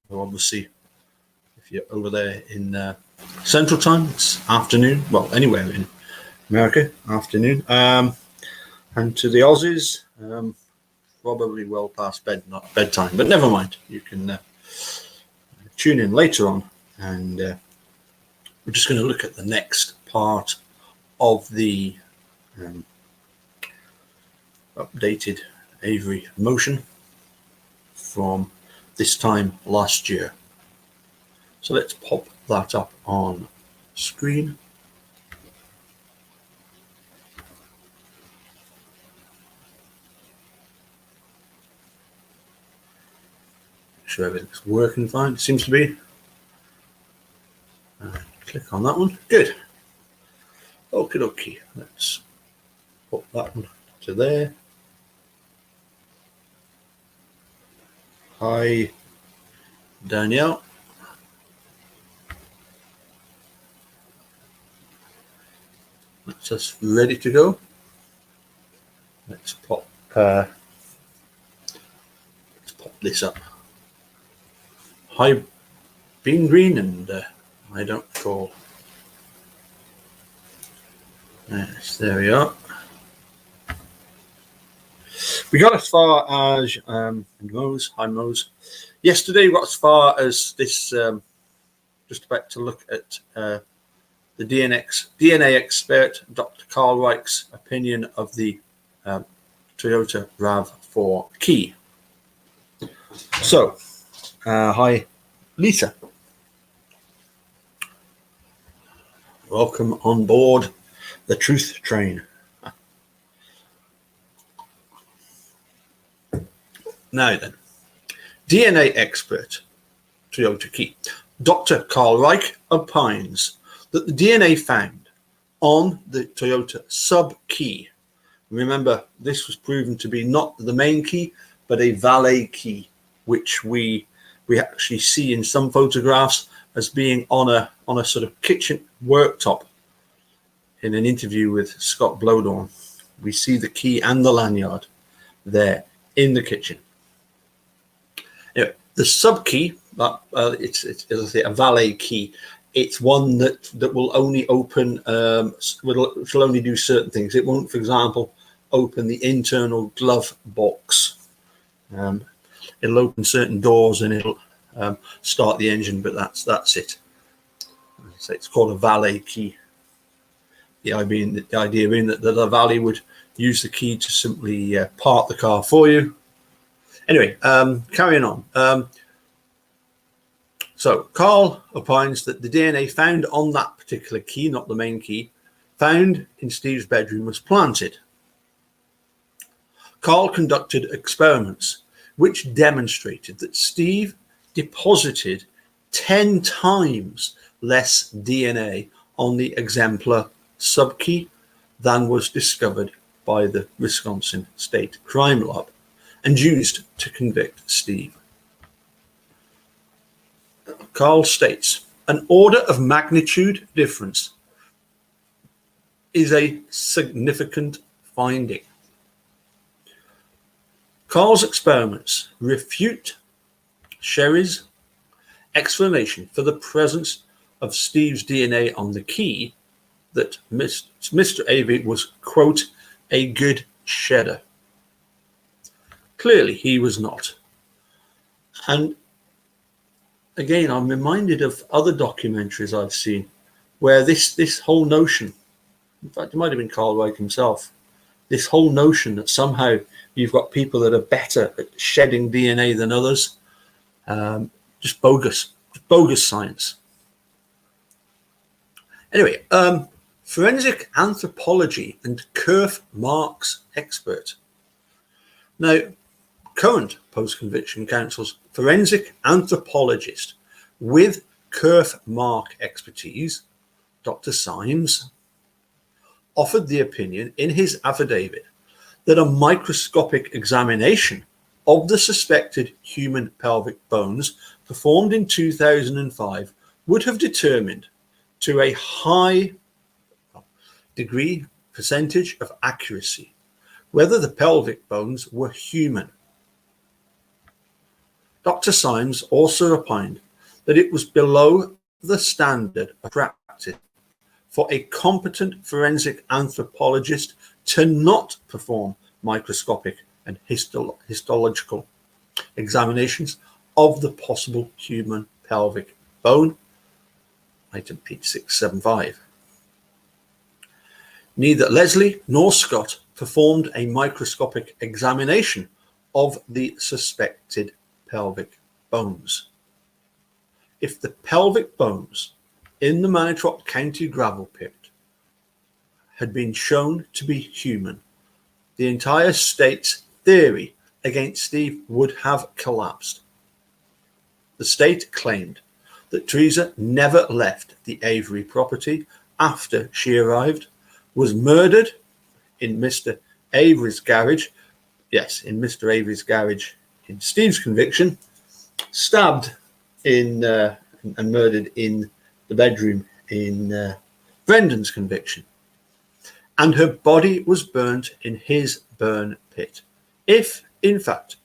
So obviously, if you're over there in Central Time, it's afternoon. Well, anywhere in America, afternoon. And to the Aussies, probably well past bedtime. But never mind. You can tune in later on, and we're just going to look at the next part of the updated Avery motion from this time last year. So let's pop that up on screen. Make sure everything's working fine. It seems to be. Click on that one. Good. Okie dokie. Let's put that one to there. Hi, Danielle. That's us ready to go. Let's pop this up. Hi, Bean Green, and I don't call. Yes, there we are. We got as far as Mose. Yesterday, we got as far as this. Just about to look at the DNA expert, Dr. Carl Reich's opinion of the Toyota RAV4 key. So, hi, Lisa. Welcome on board the truth train. Now then, DNA expert, Toyota key. Dr. Carl Reich opines that the DNA found on the Toyota sub-key, remember this was proven to be not the main key, but a valet key, which we actually see in some photographs as being on a sort of kitchen worktop. In an interview with Scott Blodorn, we see the key and the lanyard there in the kitchen. Anyway, the sub key, it's as I say, a valet key. It's one that will only open, will only do certain things. It won't, for example, open the internal glove box. It'll open certain doors and it'll start the engine, but that's it. So it's called a valet key. The idea being that the valet would use the key to simply park the car for you. Anyway, carrying on. So Carl opines that the DNA found on that particular key, not the main key, found in Steve's bedroom was planted. Carl conducted experiments which demonstrated that Steve deposited 10 times less DNA on the exemplar subkey than was discovered by the Wisconsin State Crime Lab and used to convict Steve. Carl states, an order of magnitude difference is a significant finding. Carl's experiments refute Sherry's explanation for the presence of Steve's DNA on the key that Mr. Avery was, quote, a good shedder. Clearly, he was not. And again, I'm reminded of other documentaries I've seen where this whole notion, in fact, it might have been Carl Reich himself, this whole notion that somehow you've got people that are better at shedding DNA than others, just bogus science. Anyway, forensic anthropology and kerf marks expert. Now, current post-conviction counsel's forensic anthropologist with kerf mark expertise, Dr. Symes, offered the opinion in his affidavit that a microscopic examination of the suspected human pelvic bones performed in 2005 would have determined to a high degree percentage of accuracy whether the pelvic bones were human. Dr. Symes also opined that it was below the standard of practice for a competent forensic anthropologist to not perform microscopic and histological examinations of the possible human pelvic bone, item 8675. Neither Leslie nor Scott performed a microscopic examination of the suspected pelvic bones. If the pelvic bones in the Manitrot County gravel pit had been shown to be human, the entire state's theory against Steve would have collapsed. The state claimed that Teresa never left the Avery property after she arrived, was murdered in Mr. Avery's garage, yes, in Mr. Avery's garage in Steve's conviction, stabbed in and murdered in the bedroom in Brendan's conviction, and her body was burnt in his burn pit. If, in fact,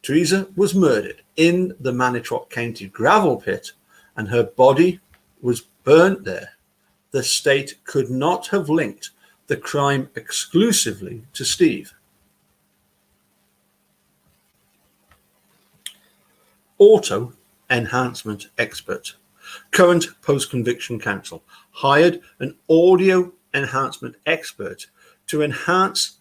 Teresa was murdered in the Manitrot County gravel pit and her body was burnt there, the state could not have linked the crime exclusively to Steve. Auto enhancement expert. Current post-conviction counsel hired an audio enhancement expert to enhance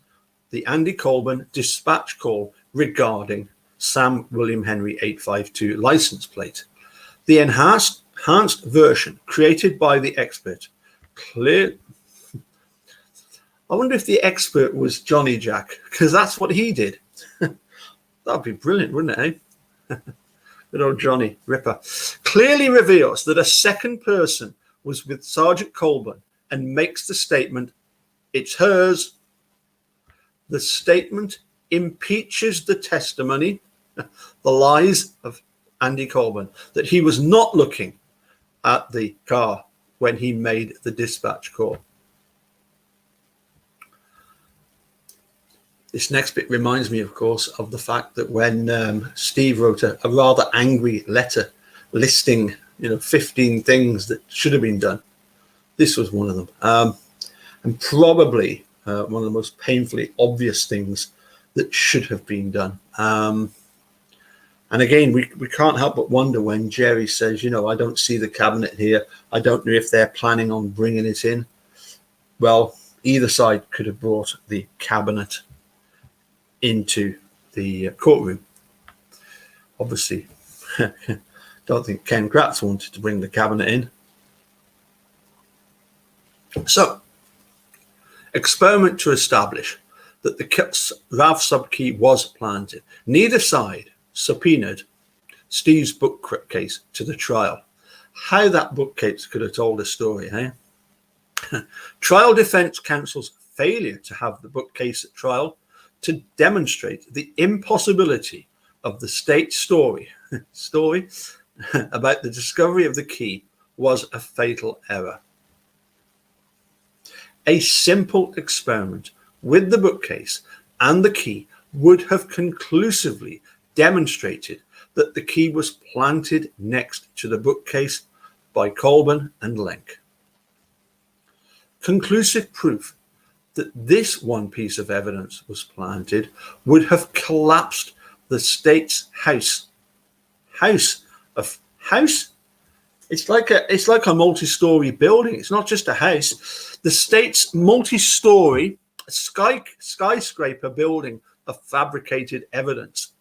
the Andy Colborn dispatch call regarding Sam William Henry 852 license plate. The enhanced version created by the expert I wonder if the expert was Johnny Jack, because that's what he did. That'd be brilliant, wouldn't it, eh? Good old Johnny Ripper. Clearly reveals that a second person was with Sergeant Colborn and makes the statement, "It's hers." The statement impeaches the testimony, the lies of Andy Colborn, that he was not looking at the car when he made the dispatch call. This next bit reminds me, of course, of the fact that when Steve wrote a rather angry letter listing, 15 things that should have been done, this was one of them. And probably one of the most painfully obvious things that should have been done. And again, we can't help but wonder when Jerry says, I don't see the cabinet here. I don't know if they're planning on bringing it in. Well, either side could have brought the cabinet into the courtroom. Obviously, don't think Ken Kratz wanted to bring the cabinet in. So, experiment to establish that the RAV sub-key was planted. Neither side subpoenaed Steve's bookcase to the trial. How that bookcase could have told a story, eh? Trial defense counsel's failure to have the bookcase at trial to demonstrate the impossibility of the state's story about the discovery of the key was a fatal error. A simple experiment with the bookcase and the key would have conclusively demonstrated that the key was planted next to the bookcase by Colborn and Lenk. Conclusive proof that this one piece of evidence was planted would have collapsed the state's house. It's like a multi-story building. It's not just a house. The state's multi-story skyscraper building of fabricated evidence.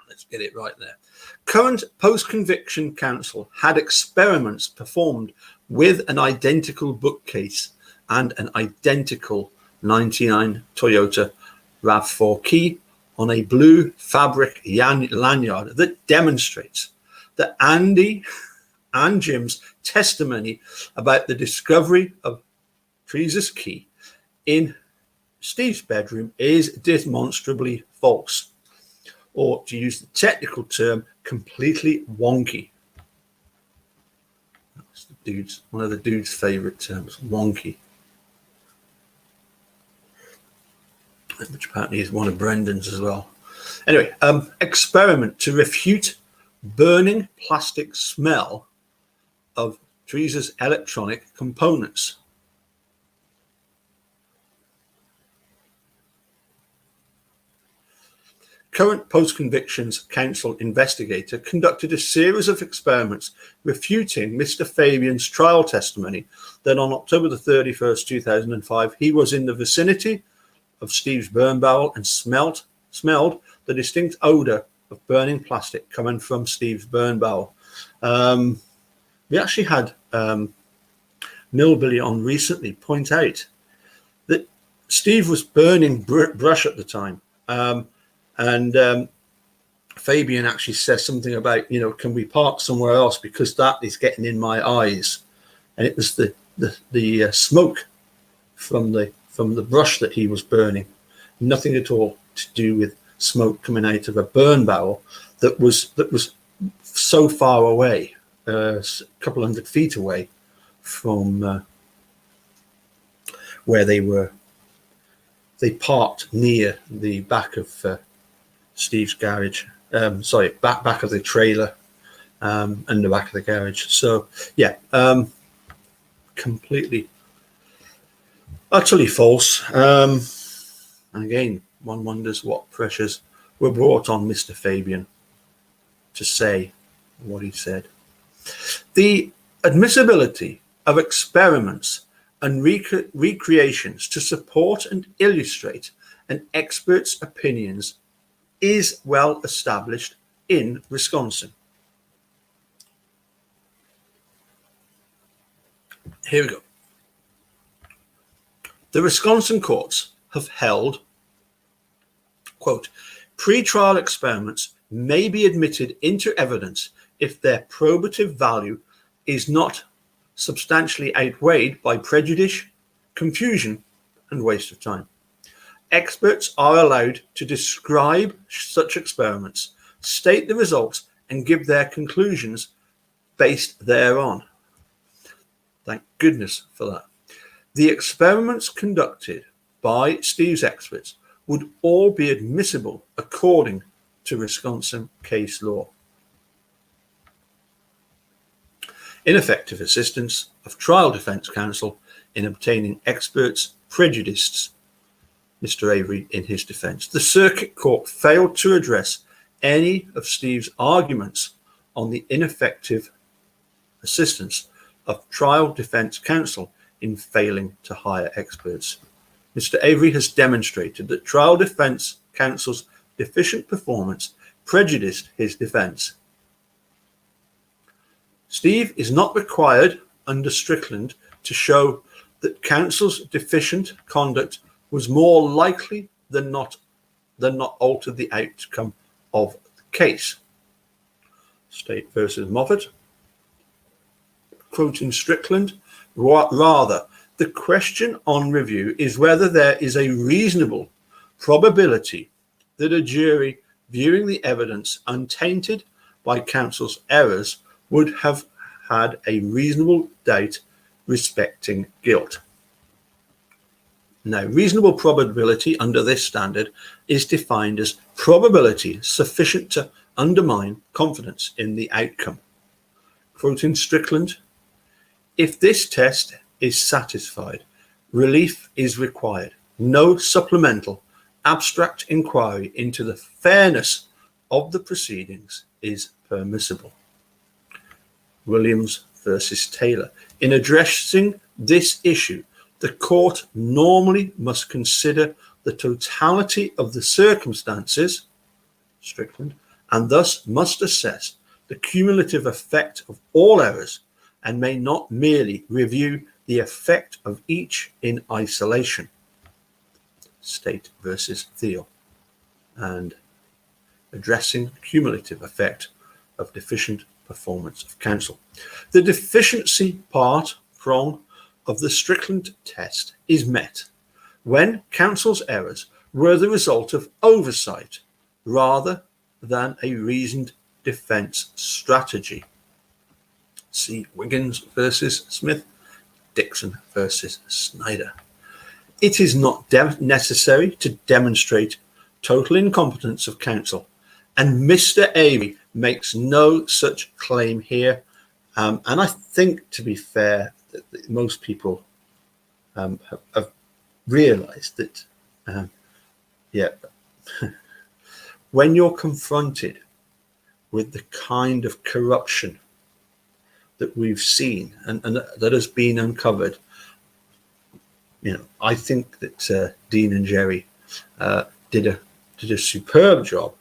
Let's get it right there. Current post-conviction counsel had experiments performed with an identical bookcase and an identical 99 Toyota RAV4 key on a blue fabric lanyard that demonstrates that Andy and Jim's testimony about the discovery of Teresa's key in Steve's bedroom is demonstrably false, or to use the technical term, completely wonky. That's one of the dude's favorite terms, wonky. Which apparently is one of Brendan's as well. Anyway, experiment to refute burning plastic smell of Teresa's electronic components. Current post-convictions counsel investigator conducted a series of experiments refuting Mr. Fabian's trial testimony that on October the 31st, 2005, he was in the vicinity of Steve's burn barrel and smelled the distinct odor of burning plastic coming from Steve's burn barrel. We actually had Millbilly on recently point out that Steve was burning brush at the time. And Fabian actually says something about, can we park somewhere else because that is getting in my eyes. And it was the smoke from the brush that he was burning. Nothing at all to do with smoke coming out of a burn barrel that was so far away, a couple 100 feet away from where they were. They parked near the back of Steve's garage, back of the trailer, and the back of the garage. So yeah, completely, utterly false. And again, one wonders what pressures were brought on Mr. Fabian to say what he said. The admissibility of experiments and recreations to support and illustrate an expert's opinions is well established in Wisconsin. Here we go. The Wisconsin courts have held, quote, pre-trial experiments may be admitted into evidence if their probative value is not substantially outweighed by prejudice, confusion, and waste of time. Experts are allowed to describe such experiments, state the results, and give their conclusions based thereon. Thank goodness for that. The experiments conducted by Steve's experts would all be admissible according to Wisconsin case law. Ineffective assistance of trial defense counsel in obtaining experts prejudiced Mr. Avery in his defense. The circuit court failed to address any of Steve's arguments on the ineffective assistance of trial defense counsel in failing to hire experts. Mr. Avery has demonstrated that trial defense counsel's deficient performance prejudiced his defense. Steve is not required under Strickland to show that counsel's deficient conduct was more likely than not alter the outcome of the case. State versus Moffat, quoting Strickland, rather, the question on review is whether there is a reasonable probability that a jury viewing the evidence untainted by counsel's errors would have had a reasonable doubt respecting guilt. Now, reasonable probability under this standard is defined as probability sufficient to undermine confidence in the outcome. Quoting Strickland, if this test is satisfied, relief is required. No supplemental abstract inquiry into the fairness of the proceedings is permissible. Williams versus Taylor. In addressing this issue, the court normally must consider the totality of the circumstances, Strickland, and thus must assess the cumulative effect of all errors and may not merely review the effect of each in isolation. State versus Thiel. And addressing the cumulative effect of deficient performance of counsel. The deficiency prong of the Strickland test is met when counsel's errors were the result of oversight rather than a reasoned defense strategy. See Wiggins versus Smith, Dixon versus Snyder. It is not necessary to demonstrate total incompetence of counsel, and Mr. Avery makes no such claim here. And I think, to be fair, that most people have realized that, when you're confronted with the kind of corruption that we've seen and that has been uncovered, I think that Dean and Jerry did a superb job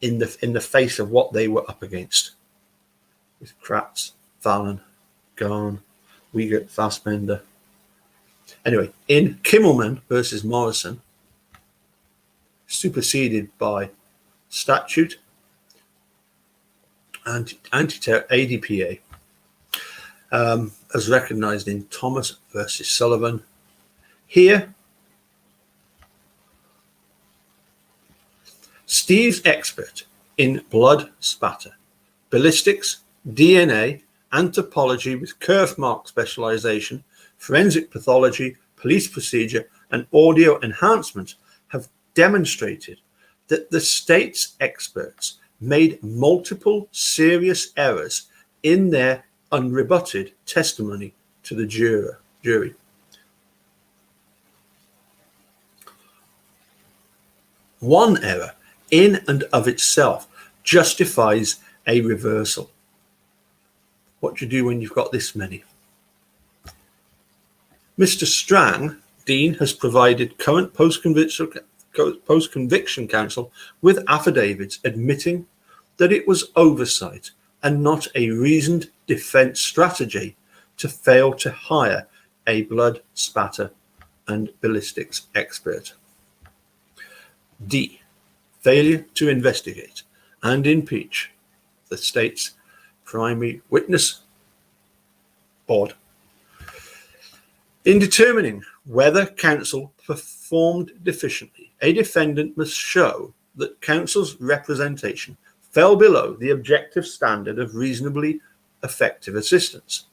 in the face of what they were up against with Kratz, Fallon, Ghan, Weigert, Fassbender. Anyway, in Kimmelman versus Morrison, superseded by statute and ADPA, as recognized in Thomas versus Sullivan. Here, Steve's expert in blood spatter, ballistics, DNA, anthropology with curve mark specialization, forensic pathology, police procedure, and audio enhancement have demonstrated that the state's experts made multiple serious errors in their unrebutted testimony to the jury. One error in and of itself justifies a reversal. What do you do when you've got this many? Mr. Strang, Dean, has provided current post-conviction counsel with affidavits admitting that it was oversight and not a reasoned defense strategy to fail to hire a blood spatter and ballistics expert. D. Failure to investigate and impeach the state's primary witness. Odd. In determining whether counsel performed deficiently, a defendant must show that counsel's representation fell below the objective standard of reasonably effective assistance.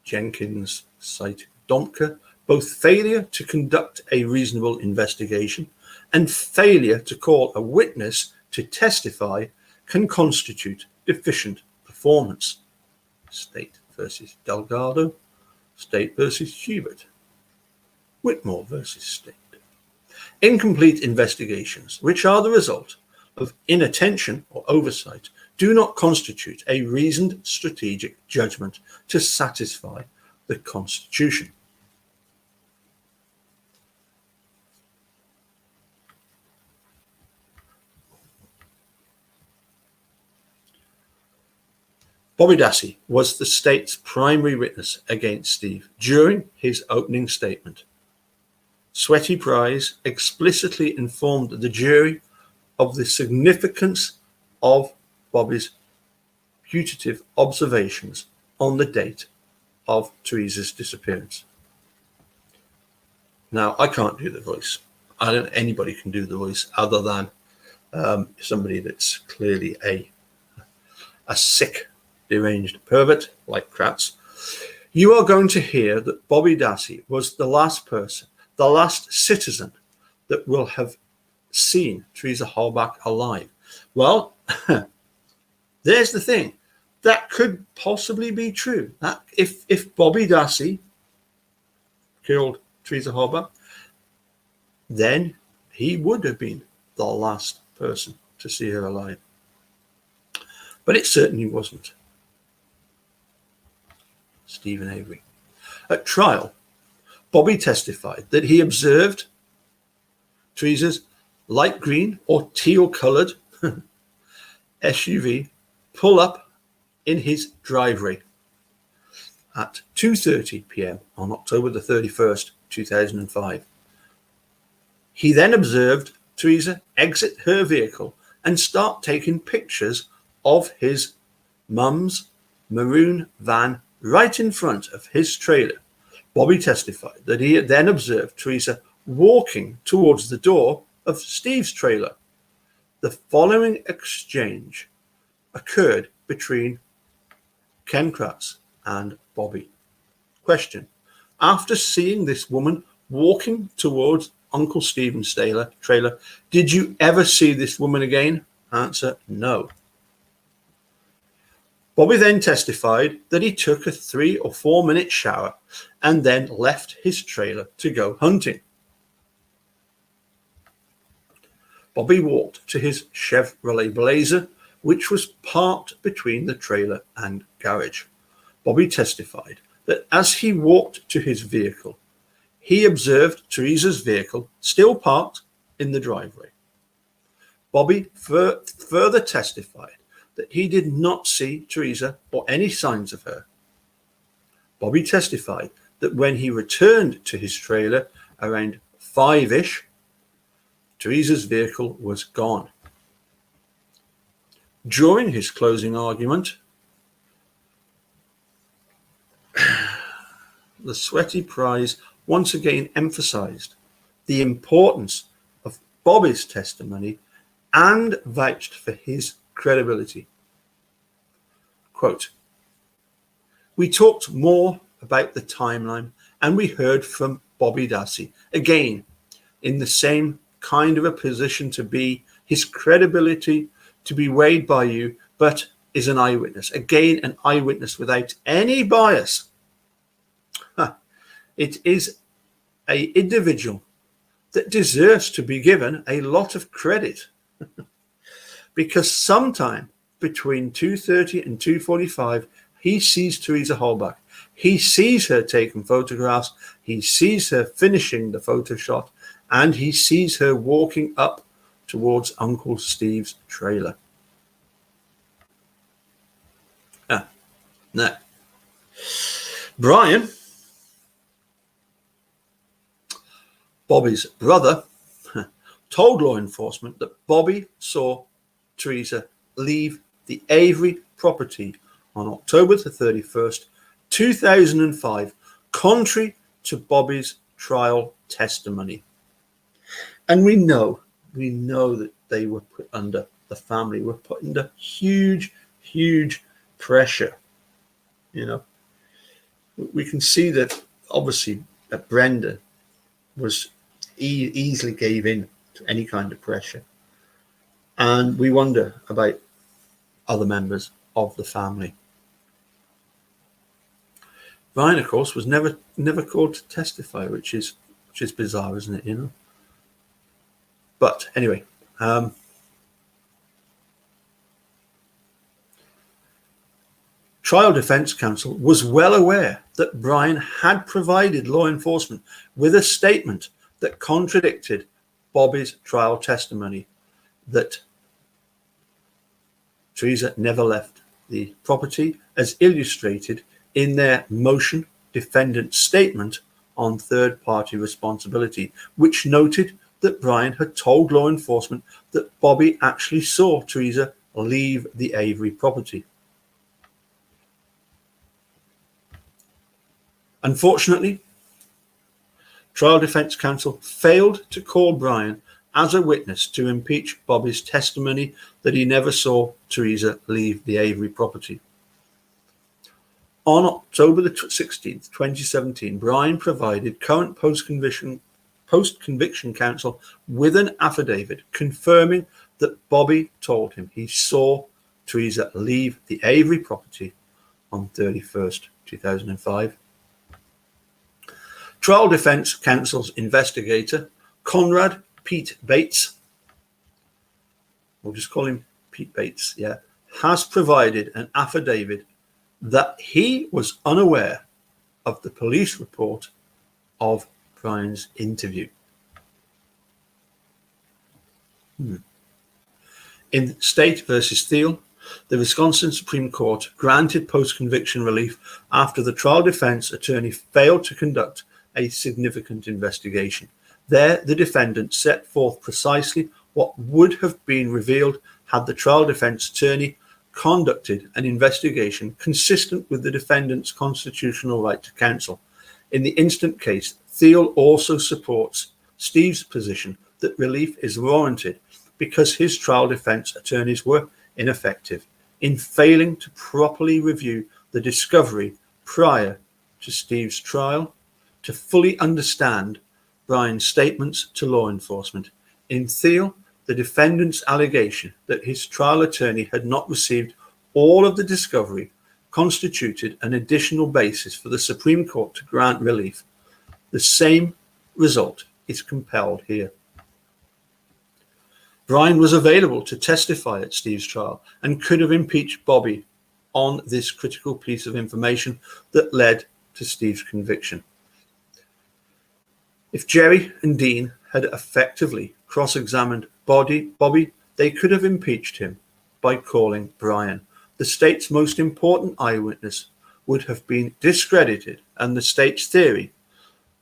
Jenkins cited Domke. Both failure to conduct a reasonable investigation and failure to call a witness to testify can constitute deficient performance. State versus Delgado, State versus Hubert, Whitmore versus State. Incomplete investigations, which are the result of inattention or oversight, do not constitute a reasoned strategic judgment to satisfy the Constitution. Bobby Dassey was the state's primary witness against Steve during his opening statement. Sweaty Prize explicitly informed the jury of the significance of Bobby's putative observations on the date of Teresa's disappearance. Now, I can't do the voice. I don't. Anybody can do the voice other than somebody that's clearly a sick, deranged pervert like Kratz. You are going to hear that Bobby Dassey was the last person, the last citizen that will have seen Teresa Halbach alive. Well, there's the thing. That could possibly be true. That if Bobby Dassey killed Teresa Halbach, then he would have been the last person to see her alive. But it certainly wasn't. Stephen Avery. At trial, Bobby testified that he observed Teresa's light green or teal-coloured SUV pull up in his driveway at 2:30 p.m. on October the 31st, 2005. He then observed Teresa exit her vehicle and start taking pictures of his mum's maroon van right in front of his trailer. Bobby testified that he had then observed Teresa walking towards the door of Steve's trailer. The following exchange occurred between Ken Kratz and Bobby. Question: after seeing this woman walking towards Uncle Stephen's trailer. Did you ever see this woman again? Answer, no. Bobby then testified that he took a 3 or 4 minute shower and then left his trailer to go hunting. Bobby walked to his Chevrolet Blazer, which was parked between the trailer and garage. Bobby testified that as he walked to his vehicle, he observed Teresa's vehicle still parked in the driveway. Bobby further testified that he did not see Teresa or any signs of her. Bobby testified that when he returned to his trailer around 5-ish, Teresa's vehicle was gone. During his closing argument, the sweaty prize once again emphasized the importance of Bobby's testimony and vouched for his credibility. Quote, we talked more about the timeline and we heard from Bobby Dassey, again, in the same kind of a position to be his credibility to be weighed by you, but is an eyewitness. Again, an eyewitness without any bias. It is an individual that deserves to be given a lot of credit because sometime between 2:30 and 2:45, he sees Teresa Holbach. He sees her taking photographs. He sees her finishing the photo shot, and he sees her walking up towards Uncle Steve's trailer. Now, Brian, Bobby's brother, told law enforcement that Bobby saw Teresa leave the Avery property on October the 31st, 2005, contrary to Bobby's trial testimony. And we know that they were put under, the family were put under huge pressure. You know, we can see that obviously that Brenda was easily gave in to any kind of pressure. And we wonder about other members of the family. Brian, of course, was never called to testify, which is bizarre, isn't it? You know. But anyway, trial defense counsel was well aware that Brian had provided law enforcement with a statement that contradicted Bobby's trial testimony that Teresa never left the property, as illustrated in their motion defendant statement on third-party responsibility, which noted that Brian had told law enforcement that Bobby actually saw Teresa leave the Avery property. Unfortunately, trial defense counsel failed to call Brian as a witness to impeach Bobby's testimony that he never saw Teresa leave the Avery property. On October the 16th, 2017, Brian provided current post-conviction counsel with an affidavit confirming that Bobby told him he saw Teresa leave the Avery property on 31st, 2005. Trial defense counsel's investigator, Conrad Pete Bates, we'll just call him Pete Bates, has provided an affidavit that he was unaware of the police report of Brian's interview. In State versus Thiel, the Wisconsin Supreme Court granted post-conviction relief after the trial defense attorney failed to conduct a significant investigation. There, the defendant set forth precisely what would have been revealed had the trial defense attorney conducted an investigation consistent with the defendant's constitutional right to counsel. In the instant case, Thiel also supports Steve's position that relief is warranted because his trial defense attorneys were ineffective in failing to properly review the discovery prior to Steve's trial to fully understand Brian's statements to law enforcement. In Thiel, the defendant's allegation that his trial attorney had not received all of the discovery constituted an additional basis for the Supreme Court to grant relief. The same result is compelled here. Brian was available to testify at Steve's trial and could have impeached Bobby on this critical piece of information that led to Steve's conviction. If Jerry and Dean had effectively cross-examined Bobby, they could have impeached him by calling Brian. The state's most important eyewitness would have been discredited, and the state's theory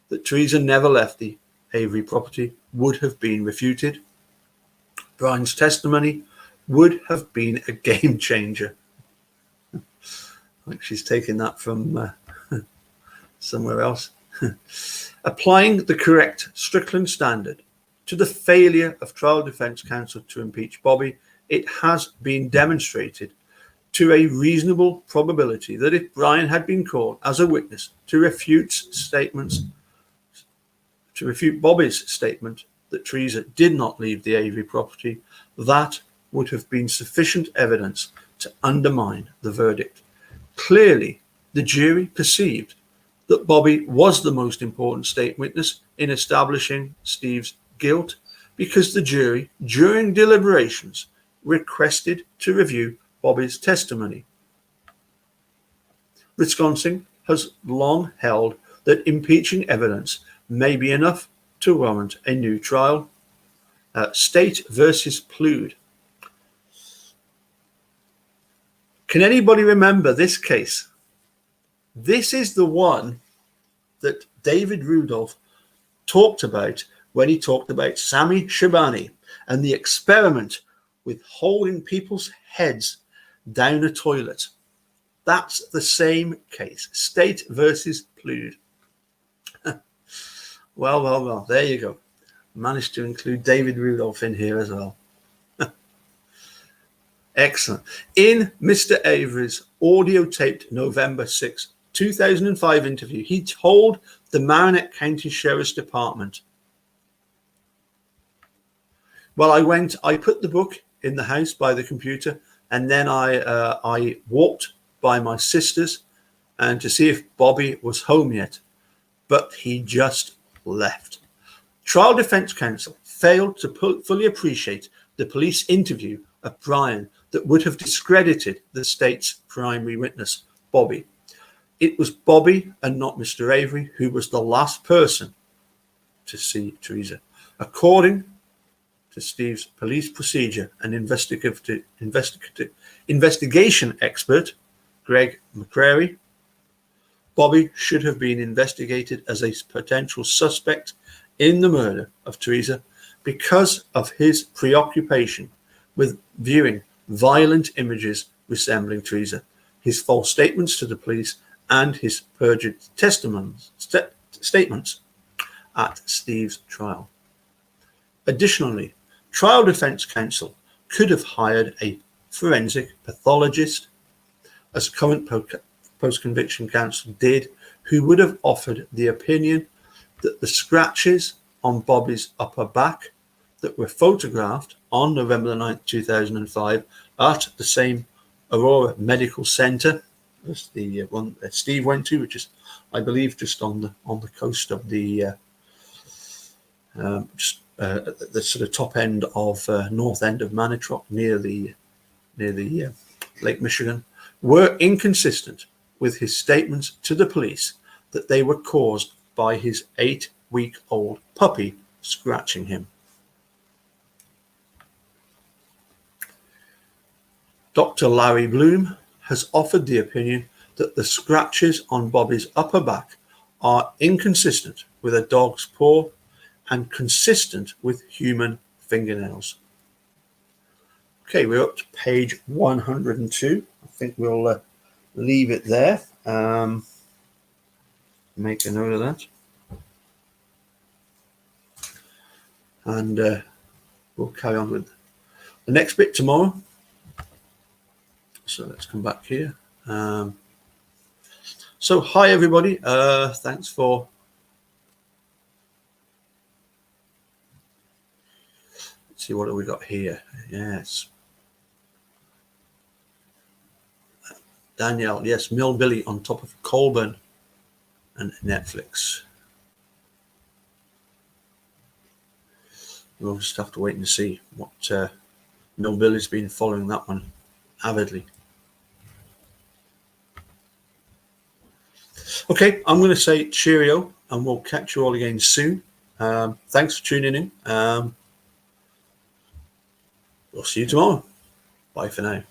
that Teresa never left the Avery property would have been refuted. Brian's testimony would have been a game changer. I think she's taken that from somewhere else. Applying the correct Strickland standard to the failure of trial defense counsel to impeach Bobby, it has been demonstrated to a reasonable probability that if Brian had been called as a witness to refute Bobby's statement that Teresa did not leave the Avery property, that would have been sufficient evidence to undermine the verdict. Clearly, the jury perceived that Bobby was the most important state witness in establishing Steve's guilt because the jury, during deliberations, requested to review Bobby's testimony. Wisconsin has long held that impeaching evidence may be enough to warrant a new trial. State versus Plude. Can anybody remember this case? This is the one that David Rudolph talked about when he talked about Sammy Shabani and the experiment with holding people's heads down a toilet. That's the same case. State versus Plude. Well, there you go. Managed to include David Rudolph in here as well. Excellent. In Mr. Avery's audio-taped November 6, 2005 interview, he told the Marinette County Sheriff's Department, well, I put the book in the house by the computer, and then I walked by my sister's and to see if Bobby was home yet, but he just left. Trial defense counsel failed to fully appreciate the police interview of Brian that would have discredited the state's primary witness, Bobby. It was Bobby and not Mr. Avery who was the last person to see Teresa. According to Steve's police procedure and investigation expert, Greg McCrary, Bobby should have been investigated as a potential suspect in the murder of Teresa because of his preoccupation with viewing violent images resembling Teresa, his false statements to the police, and his perjured statements at Steve's trial. Additionally, trial defense counsel could have hired a forensic pathologist, as current post-conviction counsel did, who would have offered the opinion that the scratches on Bobby's upper back that were photographed on November 9, 2005 at the same Aurora Medical Center as the one that Steve went to, which is, I believe, just on the coast of the the sort of top end of north end of Manitowoc, near the Lake Michigan, were inconsistent with his statements to the police that they were caused by his 8-week-old puppy scratching him. Dr. Larry Bloom has offered the opinion that the scratches on Bobby's upper back are inconsistent with a dog's paw and consistent with human fingernails. Okay, we're up to page 102. I think we'll leave it there. Make a note of that. And we'll carry on with the next bit tomorrow. So let's come back here. So hi everybody. Thanks for see what have we got here. Yes. Danielle, yes, Millbilly on top of Colborn and Netflix. We'll just have to wait and see what Millbilly's been following that one avidly. Okay, I'm going to say cheerio, and we'll catch you all again soon. Thanks for tuning in. We'll see you tomorrow. Bye for now.